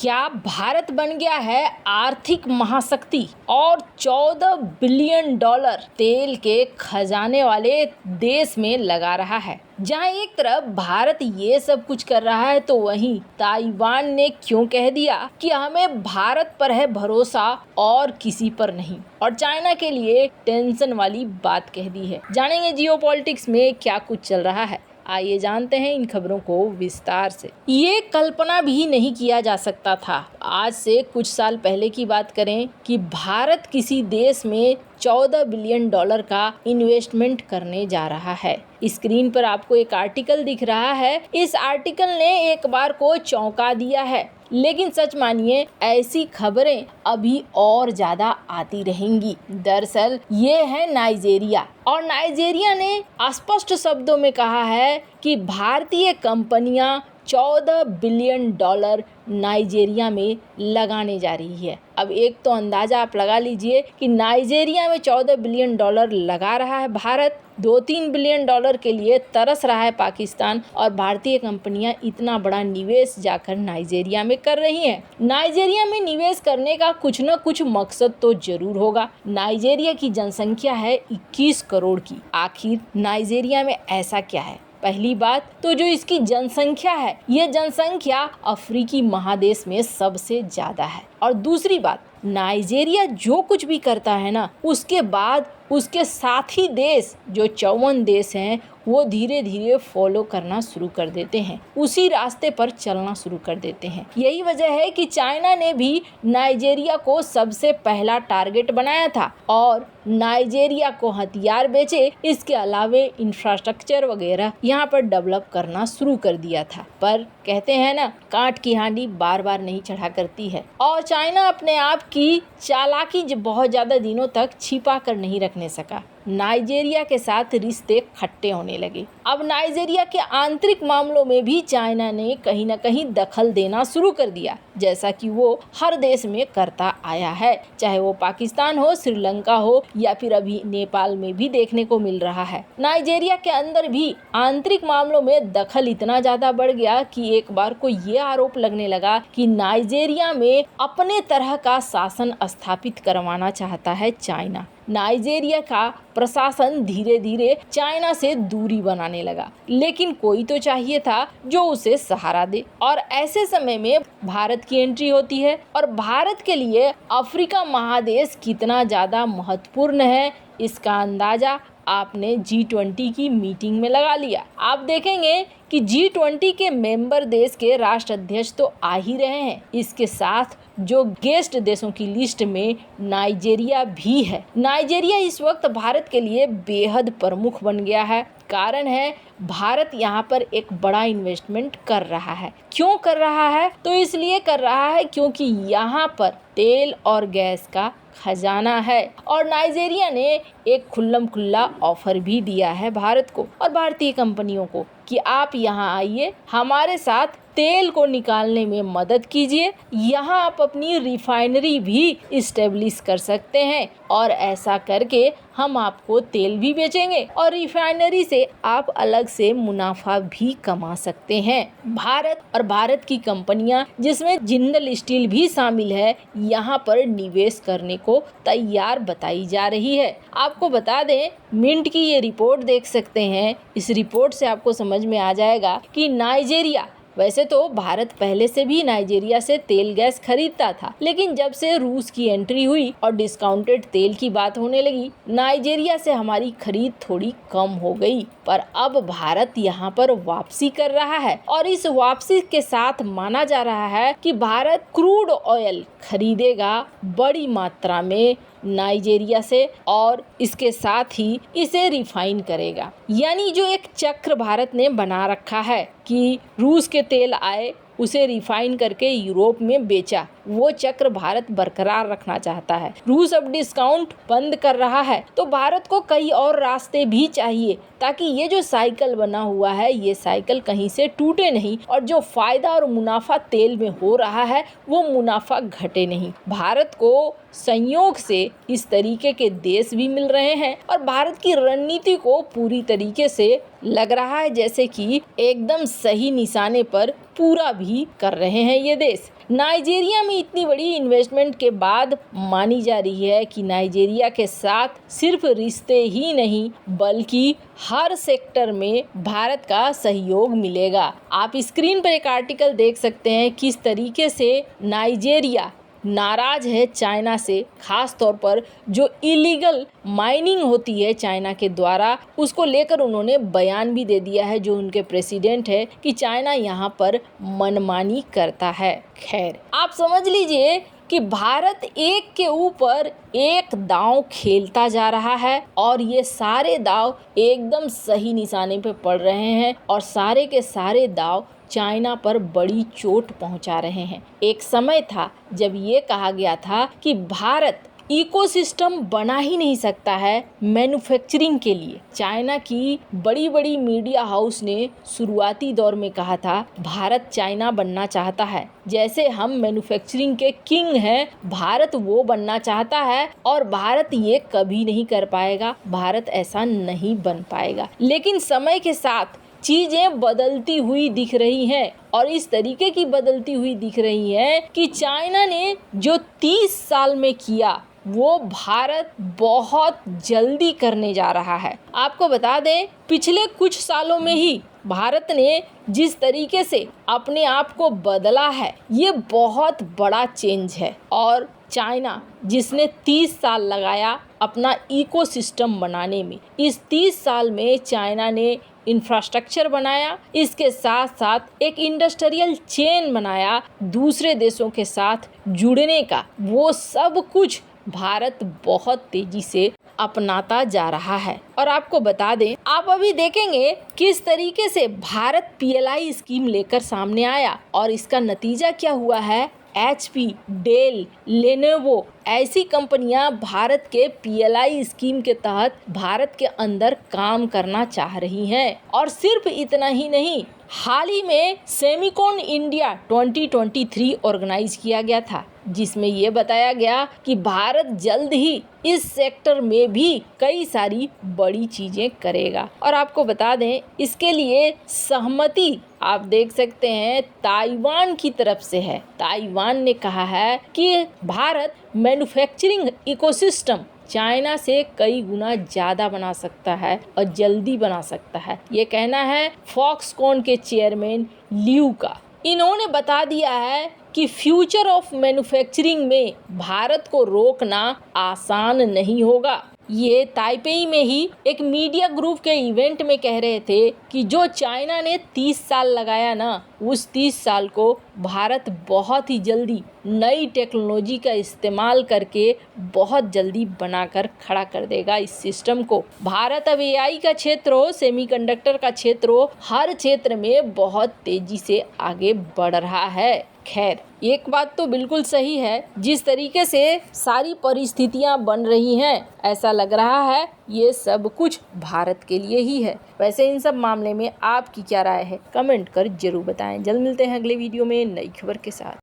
क्या भारत बन गया है आर्थिक महाशक्ति और 14 बिलियन डॉलर तेल के खजाने वाले देश में लगा रहा है। जहां एक तरफ भारत ये सब कुछ कर रहा है तो वहीं ताइवान ने क्यों कह दिया कि हमें भारत पर है भरोसा और किसी पर नहीं, और चाइना के लिए टेंशन वाली बात कह दी है। जानेंगे जियोपॉलिटिक्स में क्या कुछ चल रहा है। आइए जानते हैं इन खबरों को विस्तार से। ये कल्पना भी नहीं किया जा सकता था, आज से कुछ साल पहले की बात करें, कि भारत किसी देश में 14 बिलियन डॉलर का इन्वेस्टमेंट करने जा रहा है। स्क्रीन पर आपको एक आर्टिकल दिख रहा है। इस आर्टिकल ने एक बार को चौंका दिया है, लेकिन सच मानिए ऐसी खबरें अभी और ज्यादा आती रहेंगी। दरअसल ये है नाइजीरिया, और नाइजीरिया ने स्पष्ट शब्दों में कहा है कि भारतीय कंपनियां 14 बिलियन डॉलर नाइजीरिया में लगाने जा रही है। अब एक तो अंदाजा आप लगा लीजिए कि नाइजीरिया में 14 बिलियन डॉलर लगा रहा है भारत, 2-3 बिलियन डॉलर के लिए तरस रहा है पाकिस्तान, और भारतीय कंपनियां इतना बड़ा निवेश जाकर नाइजीरिया में कर रही हैं। नाइजीरिया में निवेश करने का कुछ न कुछ मकसद तो जरूर होगा। नाइजीरिया की जनसंख्या है 21 करोड़ की। आखिर नाइजीरिया में ऐसा क्या है? पहली बात तो जो इसकी जनसंख्या है, ये जनसंख्या अफ्रीकी महादेश में सबसे ज्यादा है। और दूसरी बात, नाइजीरिया जो कुछ भी करता है ना, उसके बाद उसके साथी देश जो 54 देश हैं वो धीरे धीरे फॉलो करना शुरू कर देते हैं, उसी रास्ते पर चलना शुरू कर देते हैं। यही वजह है कि चाइना ने भी नाइजीरिया को सबसे पहला टारगेट बनाया था और नाइजीरिया को हथियार बेचे, इसके अलावे इंफ्रास्ट्रक्चर वगैरह यहाँ पर डेवलप करना शुरू कर दिया था। पर कहते हैं ना, कांट की हांडी बार बार नहीं चढ़ा करती है, और चाइना अपने आप की चालाकी बहुत ज्यादा दिनों तक छिपा कर नहीं रखने सका। नाइजीरिया के साथ रिश्ते खट्टे होने लगे। अब नाइजीरिया के आंतरिक मामलों में भी चाइना ने कहीं न कहीं दखल देना शुरू कर दिया, जैसा कि वो हर देश में करता आया है, चाहे वो पाकिस्तान हो, श्रीलंका हो, या फिर अभी नेपाल में भी देखने को मिल रहा है। नाइजीरिया के अंदर भी आंतरिक मामलों में दखल इतना ज्यादा बढ़ गया कि एक बार को ये आरोप लगने लगा कि नाइजीरिया में अपने तरह का शासन स्थापित करवाना चाहता है चाइना। नाइजीरिया का प्रशासन धीरे धीरे चाइना से दूरी बनाने लगा, लेकिन कोई तो चाहिए था जो उसे सहारा दे, और ऐसे समय में भारत की एंट्री होती है। और भारत के लिए अफ्रीका महादेश कितना ज़्यादा महत्वपूर्ण है, इसका अंदाजा आपने G20 की मीटिंग में लगा लिया। आप देखेंगे कि G20 के मेंबर देश के राष्ट्राध्यक्ष तो आ ही रहे हैं, इसके साथ जो गेस्ट देशों की लिस्ट में नाइजीरिया भी है। नाइजीरिया इस वक्त भारत के लिए बेहद प्रमुख बन गया है। कारण है भारत यहाँ पर एक बड़ा इन्वेस्टमेंट कर रहा है। क्यों कर रहा है? तो इसलिए कर रहा है क्योंकि यहाँ पर तेल और गैस का खजाना है, और नाइजीरिया ने एक खुल्लम खुल्ला ऑफर भी दिया है भारत को और भारतीय कंपनियों को कि आप यहाँ आइए, हमारे साथ तेल को निकालने में मदद कीजिए, यहाँ आप अपनी रिफाइनरी भी इस्टेब्लिश कर सकते हैं, और ऐसा करके हम आपको तेल भी बेचेंगे और रिफाइनरी से आप अलग से मुनाफा भी कमा सकते हैं। भारत और भारत की कंपनियां, जिसमें जिंदल स्टील भी शामिल है, यहाँ पर निवेश करने को तैयार बताई जा रही है। आपको बता दें, मिंट की ये रिपोर्ट देख सकते हैं। इस रिपोर्ट से आपको समझ में आ जाएगा कि नाइजीरिया, वैसे तो भारत पहले से भी नाइजीरिया से तेल गैस खरीदता था, लेकिन जब से रूस की एंट्री हुई और डिस्काउंटेड तेल की बात होने लगी, नाइजीरिया से हमारी खरीद थोड़ी कम हो गई। पर अब भारत यहाँ पर वापसी कर रहा है, और इस वापसी के साथ माना जा रहा है कि भारत क्रूड ऑयल खरीदेगा बड़ी मात्रा में नाइजीरिया से, और इसके साथ ही इसे रिफाइन करेगा। यानी जो एक चक्र भारत ने बना रखा है कि रूस के तेल आए, उसे रिफाइन करके यूरोप में बेचा, वो चक्र भारत बरकरार रखना चाहता है। रूस अब डिस्काउंट बंद कर रहा है, तो भारत को कई और रास्ते भी चाहिए ताकि ये जो साइकिल बना हुआ है, ये साइकिल कहीं से टूटे नहीं, और जो फायदा और मुनाफा तेल में हो रहा है वो मुनाफा घटे नहीं। भारत को संयोग से इस तरीके के देश भी मिल रहे हैं, और भारत की रणनीति को पूरी तरीके से लग रहा है जैसे कि एकदम सही निशाने पर पूरा भी कर रहे हैं ये देश। नाइजीरिया में इतनी बड़ी इन्वेस्टमेंट के बाद मानी जा रही है कि नाइजीरिया के साथ सिर्फ रिश्ते ही नहीं बल्कि हर सेक्टर में भारत का सहयोग मिलेगा। आप स्क्रीन पर एक आर्टिकल देख सकते हैं किस तरीके से नाइजीरिया नाराज है चाइना से, खास तौर पर जो इलीगल माइनिंग होती है चाइना के द्वारा, उसको लेकर उन्होंने बयान भी दे दिया है जो उनके प्रेसिडेंट है कि चाइना यहाँ पर मनमानी करता है। खैर, आप समझ लीजिए कि भारत एक के ऊपर एक दांव खेलता जा रहा है और ये सारे दांव एकदम सही निशाने पे पड़ रहे हैं और सारे के सारे दांव चाइना पर बड़ी चोट पहुंचा रहे हैं। एक समय था जब ये कहा गया था कि भारत इकोसिस्टम बना ही नहीं सकता है मैन्युफैक्चरिंग के लिए। चाइना की बड़ी बड़ी मीडिया हाउस ने शुरुआती दौर में कहा था भारत चाइना बनना चाहता है, जैसे हम मैन्युफैक्चरिंग के किंग हैं भारत वो बनना चाहता है और भारत ये कभी नहीं कर पाएगा, भारत ऐसा नहीं बन पाएगा। लेकिन समय के साथ चीजें बदलती हुई दिख रही हैं और इस तरीके की बदलती हुई दिख रही है कि चाइना ने जो 30 साल में किया वो भारत बहुत जल्दी करने जा रहा है। आपको बता दें, पिछले कुछ सालों में ही भारत ने जिस तरीके से अपने आप को बदला है ये बहुत बड़ा चेंज है। और चाइना जिसने 30 साल लगाया अपना इकोसिस्टम बनाने में, इस 30 साल में चाइना ने इंफ्रास्ट्रक्चर बनाया, इसके साथ साथ एक इंडस्ट्रियल चेन बनाया दूसरे देशों के साथ जुड़ने का, वो सब कुछ भारत बहुत तेजी से अपनाता जा रहा है। और आपको बता दें, आप अभी देखेंगे किस तरीके से भारत PLI स्कीम लेकर सामने आया और इसका नतीजा क्या हुआ है। HP, डेल, लेनोवो ऐसी कंपनियां भारत के PLI स्कीम के तहत भारत के अंदर काम करना चाह रही हैं। और सिर्फ इतना ही नहीं, हाल ही में सेमिकॉन इंडिया 2023 ऑर्गेनाइज किया गया था जिसमें ये बताया गया कि भारत जल्द ही इस सेक्टर में भी कई सारी बड़ी चीजें करेगा। और आपको बता दें, इसके लिए सहमति आप देख सकते हैं ताइवान की तरफ से है। ताइवान ने कहा है कि भारत मैन्युफैक्चरिंग इकोसिस्टम चाइना से कई गुना ज़्यादा बना सकता है और जल्दी बना सकता है। ये कहना है फॉक्सकॉन के चेयरमैन लियू का। इन्होंने बता दिया है कि फ्यूचर ऑफ मैन्युफैक्चरिंग में भारत को रोकना आसान नहीं होगा। ये ताइपेई में ही एक मीडिया ग्रुप के इवेंट में कह रहे थे कि जो चाइना ने 30 साल लगाया ना, उस 30 साल को भारत बहुत ही जल्दी नई टेक्नोलॉजी का इस्तेमाल करके बहुत जल्दी बनाकर खड़ा कर देगा इस सिस्टम को। भारत अब AI का क्षेत्र हो, सेमीकंडक्टर का क्षेत्र हो, हर क्षेत्र में बहुत तेजी से आगे बढ़ रहा है। खैर, एक बात तो बिल्कुल सही है, जिस तरीके से सारी परिस्थितियां बन रही हैं ऐसा लग रहा है ये सब कुछ भारत के लिए ही है। वैसे इन सब मामले में आपकी क्या राय है, कमेंट कर जरूर बताएं। जल्द मिलते हैं अगले वीडियो में नई खबर के साथ।